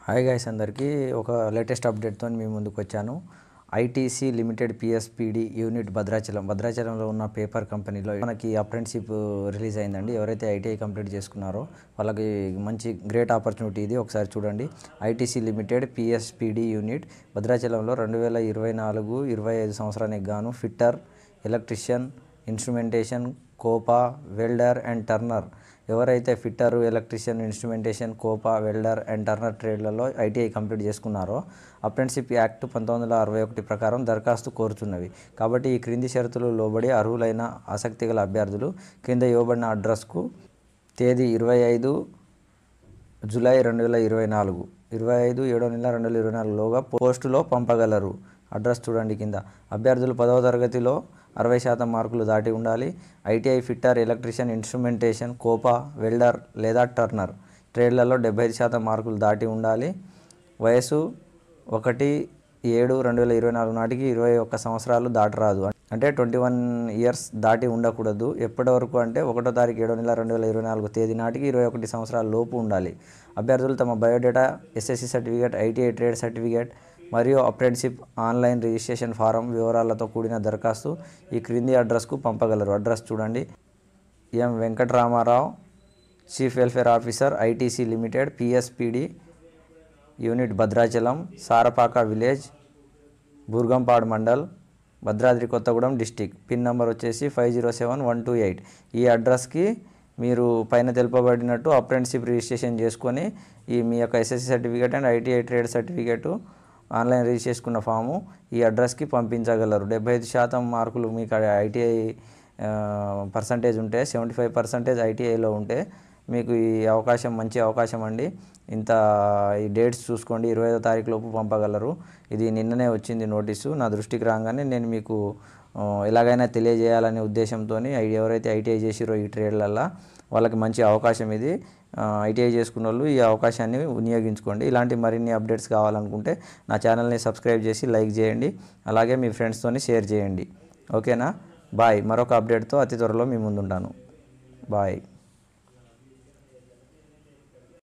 Hi guys, అందరికీ ఒక latest అప్డేట్తో మీ ముందుకు వచ్చాను. ఐటీసీ లిమిటెడ్ పిఎస్పిడి యూనిట్ భద్రాచలంలో ఉన్న పేపర్ కంపెనీలో మనకి అప్రెంటిస్షిప్ రిలీజ్ అయిందండి. ఎవరైతే ఐటీఐ కంప్లీట్ చేసుకున్నారో వాళ్ళకి మంచి గ్రేట్ ఆపర్చునిటీ ఇది. ఒకసారి చూడండి. ఐటీసీ లిమిటెడ్ పిఎస్పిడి యూనిట్ భద్రాచలంలో 2024-25 సంవత్సరానికి గాను fitter, electrician, instrumentation, COPA, welder and turner ఎవరైతే fitter, electrician, instrumentation, COPA, welder and turner ట్రేడ్లలో ఐటీఐ కంప్లీట్ చేసుకున్నారో అప్రెంటిస్షిప్ యాక్ట్ 1961 ప్రకారం దరఖాస్తు కోరుతున్నవి. కాబట్టి ఈ క్రింది షరతులు లోబడి అర్హులైన ఆసక్తిగల అభ్యర్థులు క్రింద ఇవ్వబడిన అడ్రస్కు తేదీ 25 జూలై 2024 25/7/2024లోగా పోస్టులో పంపగలరు. అడ్రస్ చూడండి కింద. అభ్యర్థులు 10వ తరగతిలో 60% మార్కులు దాటి ఉండాలి. ITI fitter, electrician, instrumentation, COPA, welder లేదా టర్నర్ ట్రేడ్లలో 75% మార్కులు దాటి ఉండాలి. వయసు 1/7/2024 నాటికి 21 సంవత్సరాలు దాటరాదు. అంటే 21 ఇయర్స్ దాటి ఉండకూడదు. ఎప్పటి వరకు అంటే 1వ తారీఖు 7వ నెల 2024 తేదీ నాటికి 21 సంవత్సరాల లోపు ఉండాలి. అభ్యర్థులు తమ biodata, SSC certificate, ITI trade certificate మరియు అప్రెంటిస్షిప్ ఆన్లైన్ రిజిస్ట్రేషన్ ఫారం వివరాలతో కూడిన దరఖాస్తు ఈ క్రింది అడ్రస్కు పంపగలరు. అడ్రస్ చూడండి. M Venkata Rama Rao, chief welfare officer, ITC limited, PSPD unit, Bhadrachalam, Sarapaka village, Burgampadu mandal, Bhadradri Kothagudem district. Pin number వచ్చేసి 507128. ఈ అడ్రస్కి మీరు పైన తెలుపబడినట్టు అప్రెంటిస్షిప్ రిజిస్ట్రేషన్ చేసుకొని మీ యొక్క SSC certificate and ITI trade certificate online register చేసుకున్న ఫాము ఈ అడ్రస్కి పంపించగలరు. 75% మార్కులు మీకు ఐటీఐ పర్సంటేజ్ ఉంటే, 75% ఐటీఐలో ఉంటే మీకు ఈ అవకాశం మంచి అవకాశం అండి. ఈ డేట్స్ చూసుకోండి. 25వ తారీఖు లోపు పంపగలరు. ఇది నిన్ననే వచ్చింది నోటీసు. నా దృష్టికి రాగానే నేను మీకు ఎలాగైనా తెలియజేయాలనే ఉద్దేశంతో ఎవరైతే ఐటీఐ చేసిరో ఈ ట్రేడ్లల్లో వాళ్ళకి మంచి అవకాశం ఇది. ఐటీఐ చేసుకున్న వాళ్ళు ఈ అవకాశాన్ని వినియోగించుకోండి. ఇలాంటి మరిన్ని అప్డేట్స్ కావాలనుకుంటే నా ఛానల్ని సబ్స్క్రైబ్ చేసి లైక్ చేయండి. అలాగే మీ ఫ్రెండ్స్తో షేర్ చేయండి. ఓకేనా? బాయ్. మరొక అప్డేట్తో అతి త్వరలో మీ ముందుంటాను. బాయ్.